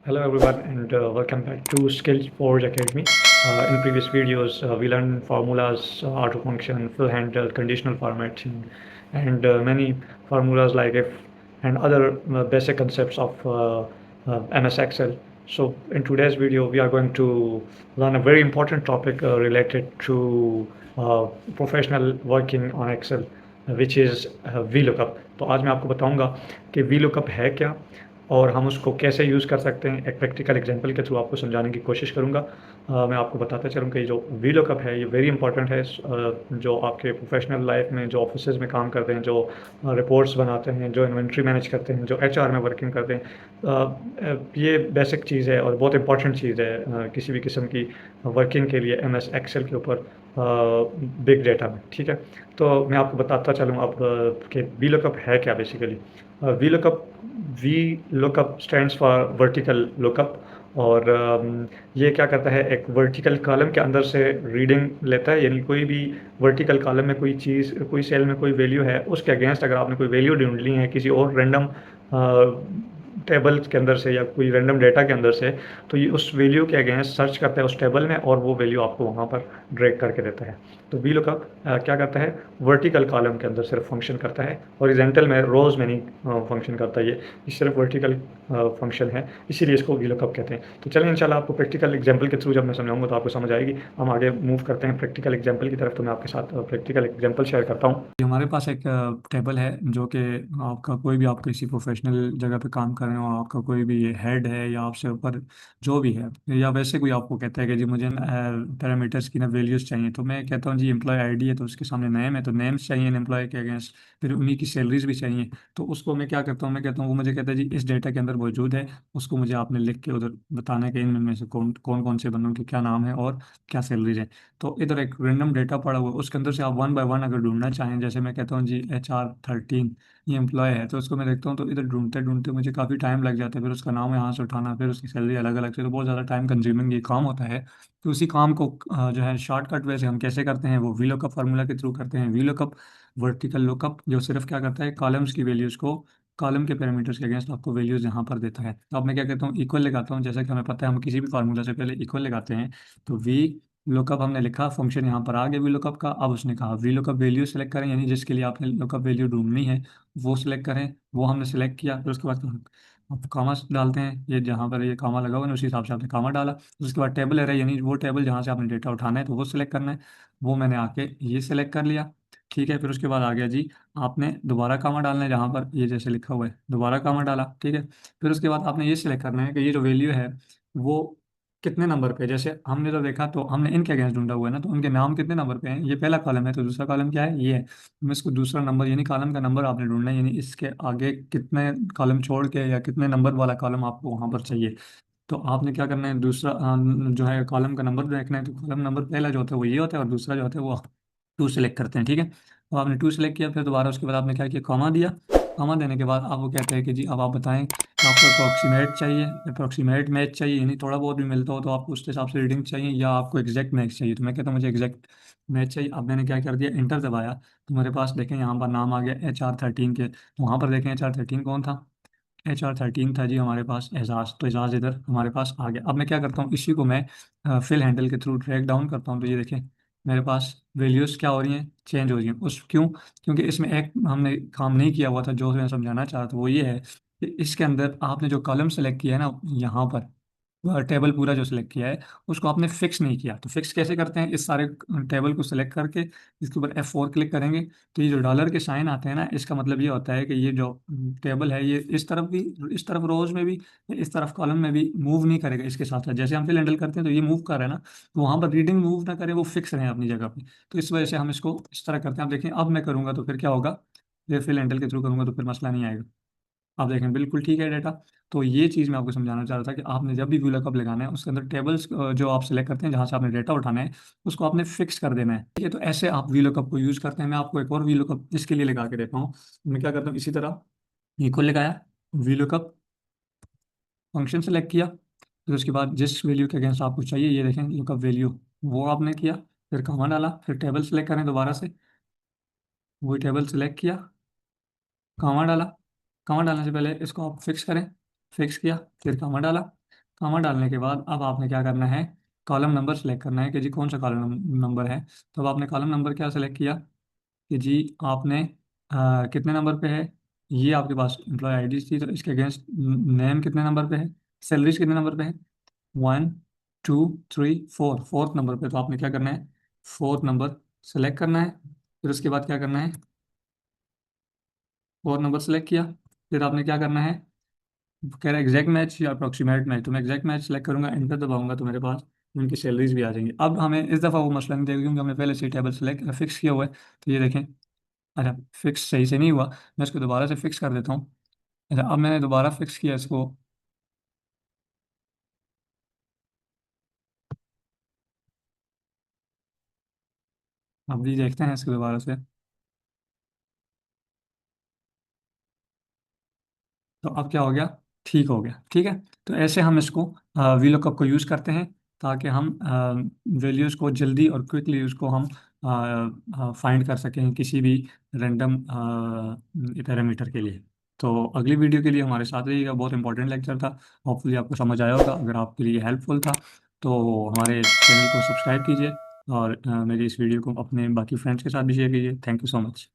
Hello everyone and welcome back to Skills Forge Academy. In previous videos, we learned formulas, auto function, fill handle, conditional formatting, and many formulas like if and other basic concepts of MS Excel. So in today's video, we are going to learn a very important topic related to uh, professional working on Excel, which is VLOOKUP. तो आज मैं आपको बताऊंगा कि VLOOKUP है क्या और हम उसको कैसे यूज़ कर सकते हैं। एक प्रैक्टिकल एग्जांपल के थ्रू आपको समझाने की कोशिश करूँगा। मैं आपको बताता चलूँ कि जो वीलुकअप है ये वेरी इंपॉर्टेंट है, जो आपके प्रोफेशनल लाइफ में, जो ऑफिसेज में काम करते हैं, जो रिपोर्ट्स बनाते हैं, जो इन्वेंट्री मैनेज करते हैं, जो एचआर में वर्किंग करते हैं। ये बेसिक चीज़ है और बहुत इंपॉर्टेंट चीज़ है किसी भी किस्म की वर्किंग के लिए एम एस एक्सेल के ऊपर, बिग डेटा में। ठीक है, तो मैं आपको बताता चलूँ अब कि वीलुकअप है क्या basically. VLOOKUP V lookup stands for vertical lookup, और ये क्या करता है, एक वर्टिकल कॉलम के अंदर से रीडिंग लेता है। यानी कोई भी वर्टिकल कॉलम में कोई चीज़, कोई सेल में कोई वैल्यू है, उसके अगेंस्ट अगर आपने कोई वैल्यू ढूंढनी है किसी और रैंडम टेबल के अंदर से या कोई रैंडम डेटा के अंदर से, तो ये उस वैल्यू के अगेंस्ट सर्च करता है उस टेबल में और वो वैल्यू आपको वहाँ पर ड्रैग करके देता है। तो VLOOKUP क्या करता है, वर्टिकल कॉलम के अंदर सिर्फ फंक्शन करता है, हॉरिजॉन्टल में रोज़ में नहीं फंक्शन करता है। ये सिर्फ वर्टिकल फंक्शन है, इसीलिए इसको VLOOKUP कहते हैं। तो चलिए इंशाल्लाह आपको प्रैक्टिकल एग्जांपल के थ्रू जब मैं समझाऊंगा तो आपको समझ आएगी। हम आगे मूव करते हैं प्रैक्टिकल एग्जांपल की तरफ। तो मैं आपके साथ प्रैक्टिकल एग्जांपल शेयर करता हूँ। हमारे पास एक टेबल है जो कि आपका कोई भी, आप किसी प्रोफेशनल जगह पे काम कर रहे हो, आपका कोई भी हेड है या आपसे ऊपर जो भी है, या वैसे कोई आपको कहता है कि जी मुझे पैरामीटर्स की ना वैल्यूज़ चाहिए, तो मैं कहता हूँ जी एम्प्लॉय आईडी है तो उसके सामने नेम है, तो नेम्स चाहिए एम्प्लॉय के अगेंस्ट, फिर उन्हीं की सैलरीज भी चाहिए। तो उसको मैं क्या करता हूँ, मैं कहता हूँ, वो मुझे कहता है जी इस डेटा के अंदर मौजूद है, उसको मुझे आपने लिख के उधर बताना है कि इनमें से कौन कौन कौन से बंदों के क्या नाम है और क्या सैलरीज है। तो इधर एक रेंडम डेटा पड़ा हुआ है, उसके अंदर से आप वन बाय वन अगर ढूंढना चाहें, जैसे मैं कहता हूँ जी HR13 ये एम्प्लॉय है, तो उसको मैं देखता हूँ तो इधर ढूंढते ढूंढते मुझे काफ़ी टाइम लग जाता है, फिर उसका नाम यहाँ से उठाना, फिर उसकी सैलरी अलग अलग से, तो बहुत ज़्यादा टाइम कंज्यूमिंग ये काम होता है। तो उसी काम को जो है शॉर्टकट वे से हम कैसे करते हैं, वो VLOOKUP फार्मूला के थ्रू करते हैं। VLOOKUP वर्टिकल लुकअप, जो सिर्फ क्या करता है, कॉलम्स की वैल्यूज़ को, कॉलम के पैरामीटर्स के अगेंस्ट आपको वैल्यूज़ यहाँ पर देता है। तो अब मैं क्या कहता हूँ, इक्वल लगाता हूँ, जैसा कि हमें पता है हम किसी भी फार्मूला से पहले इक्वल लगाते हैं। तो वी लुकअप हमने लिखा, फंक्शन यहाँ पर आ गया VLOOKUP का। अब उसने कहा VLOOKUP वैल्यू सेलेक्ट करें, यानी जिसके लिए आपने लुकअप वैल्यू ढूंढनी है वो सिलेक्ट करें। वो हमने सेलेक्ट किया, फिर उसके बाद आप कामा डालते हैं, ये जहाँ पर ये कामा लगा हुआ है उसी हिसाब से आपने कामा डाला। उसके बाद टेबल है, यानी वो टेबल जहाँ से आपने डेटा उठाना है तो वो सिलेक्ट करना है, वो मैंने आके ये सिलेक्ट कर लिया। ठीक है, फिर उसके बाद आ गया जी, आपने दोबारा कामा डालना है, जहाँ पर ये जैसे लिखा हुआ है दोबारा कामा डाला। ठीक है, फिर उसके बाद आपने ये सिलेक्ट करना है कि ये जो वैल्यू है वो कितने नंबर पे, जैसे हमने तो देखा तो हमने इनके अगेंस्ट ढूंढा हुआ है ना, तो उनके नाम कितने नंबर पे हैं, ये पहला कॉलम है, तो दूसरा कॉलम क्या है, ये है। तो इसको दूसरा नंबर, यानी कॉलम का नंबर आपने ढूंढना है, यानी इसके आगे कितने कॉलम छोड़ के या कितने नंबर वाला कॉलम आपको वहां पर चाहिए। तो आपने क्या करना है, दूसरा जो है कॉलम का नंबर देखना है, तो कॉलम नंबर पहला जो होता है वो ये होता है और दूसरा जो होता है वो टू सेलेक्ट करते हैं। ठीक है, तो आपने टू सेलेक्ट किया, फिर दोबारा उसके बाद आपने क्या किया, कॉमा दिया। कॉमा देने के बाद आप वो कहते हैं कि जी अब आप बताएं कि आपको अप्रोक्सीमेट चाहिए, अप्रोक्सीमेट मैच चाहिए, यानी थोड़ा बहुत भी मिलता हो तो आपको उसके हिसाब से रीडिंग चाहिए, या आपको एग्जैक्ट मैच चाहिए। तो मैं कहता हूँ मुझे एग्जैक्ट मैच चाहिए। अब मैंने क्या कर दिया, इंटर दबाया, तो मेरे पास देखें यहाँ पर नाम आ गया HR13 के। तो वहाँ पर देखें HR13 कौन था, HR13 था जी हमारे पास एजाज, तो एजाज इधर हमारे पास आ गया। अब मैं क्या करता हूँ, इसी को मैं फिल हैंडल के थ्रू ड्रैग डाउन करता हूँ, तो ये देखें मेरे पास वैल्यूज़ क्या हो रही हैं, चेंज हो रही हैं। उस क्यों, क्योंकि इसमें एक हमने काम नहीं किया हुआ था, जो मैं समझाना चाह रहा था वो ये है कि इसके अंदर आपने जो कॉलम सेलेक्ट किया है ना यहाँ पर, टेबल पूरा जो सिलेक्ट किया है उसको आपने फिक्स नहीं किया। तो फिक्स कैसे करते हैं, इस सारे टेबल को सिलेक्ट करके इसके ऊपर F4 क्लिक करेंगे, तो ये जो डॉलर के साइन आते हैं ना, इसका मतलब ये होता है कि ये जो टेबल है ये इस तरफ भी, इस तरफ रोज में भी, इस तरफ कॉलम में भी मूव नहीं करेगा इसके साथ साथ। जैसे हम फिल हैंडल करते हैं तो ये मूव कर रहा है ना, तो वहां पर रीडिंग मूव ना करे, वो फिक्स रहे अपनी जगह पे। तो इस वजह से हम इसको इस तरह करते हैं। आप देखें अब मैं करूंगा तो फिर क्या होगा, ये फिल हैंडल के थ्रू करूंगा तो फिर मसला नहीं आएगा। आप देखें बिल्कुल ठीक है डेटा। तो ये चीज़ मैं आपको समझाना चाह रहा था कि आपने जब भी VLOOKUP लगाना है उसके अंदर टेबल्स जो आप सिलेक्ट करते हैं जहाँ से आपने डेटा उठाना है उसको आपने फिक्स कर देना है। ठीक है, तो ऐसे आप VLOOKUP को यूज़ करते हैं। मैं आपको एक और VLOOKUP इसके लिए लगा के देता हूँ। मैं क्या करता हूँ, इसी तरह इक्वल लगाया, VLOOKUP फंक्शन सेलेक्ट किया, फिर उसके बाद जिस वैल्यू के अगेंस्ट आपको चाहिए, ये देखें लुकअप वैल्यू, वो आपने किया, फिर कॉमा डाला, फिर टेबल सेलेक्ट करें दोबारा से, वही टेबल सेलेक्ट किया, कॉमा डाला। कॉमा डालने से पहले इसको आप फिक्स करें, फिक्स किया, फिर कॉमा डाला, कॉमा डालने के बाद अब आपने क्या करना है, कॉलम नंबर सेलेक्ट करना है कि जी कौन सा कॉलम नंबर है। तो अब आपने कॉलम नंबर क्या सेलेक्ट किया कि जी आपने कितने नंबर पे है, ये आपके पास एम्प्लॉय आईडी थी तो इसके अगेंस्ट नेम कितने नंबर पे है, सैलरीज कितने नंबर पे है, 1 2 3 4, फोर्थ नंबर पे। तो आपने क्या करना है, फोर्थ नंबर सेलेक्ट करना है। फिर उसके बाद क्या करना है, फोर्थ नंबर सेलेक्ट किया। फिर आपने क्या करना है, कह रहा है एग्जैक्ट मैच या अप्रोक्सीमेट मैच, तो मैं एग्जैक्ट मैच सेलेक्ट करूंगा, एंटर दबाऊंगा तो मेरे पास उनकी सैलरीज भी आ जाएंगी। अब हमें इस दफ़ा वो मसला नहीं देगा क्योंकि हमने पहले से टेबल सेलेक्ट फिक्स किया हुआ है। तो ये देखें, अच्छा फिक्स सही से नहीं हुआ, मैं इसको दोबारा से फिक्स कर देता हूँ। अच्छा अब मैंने दोबारा फिक्स किया इसको। अब भी देखते हैं इसको दोबारा से। तो अब क्या हो गया, ठीक हो गया, ठीक है। तो ऐसे हम इसको वी लुकअप को यूज़ करते हैं ताकि हम वैल्यूज़ को जल्दी और क्विकली उसको हम फाइंड कर सकें किसी भी रैंडम पैरामीटर के लिए। तो अगली वीडियो के लिए हमारे साथ रहिएगा, बहुत इंपॉर्टेंट लेक्चर था। होपफुली आपको समझ आया होगा। अगर आपके लिए हेल्पफुल था तो हमारे चैनल को सब्सक्राइब कीजिए और मेरी इस वीडियो को अपने बाकी फ्रेंड्स के साथ भी शेयर कीजिए। Thank you so much.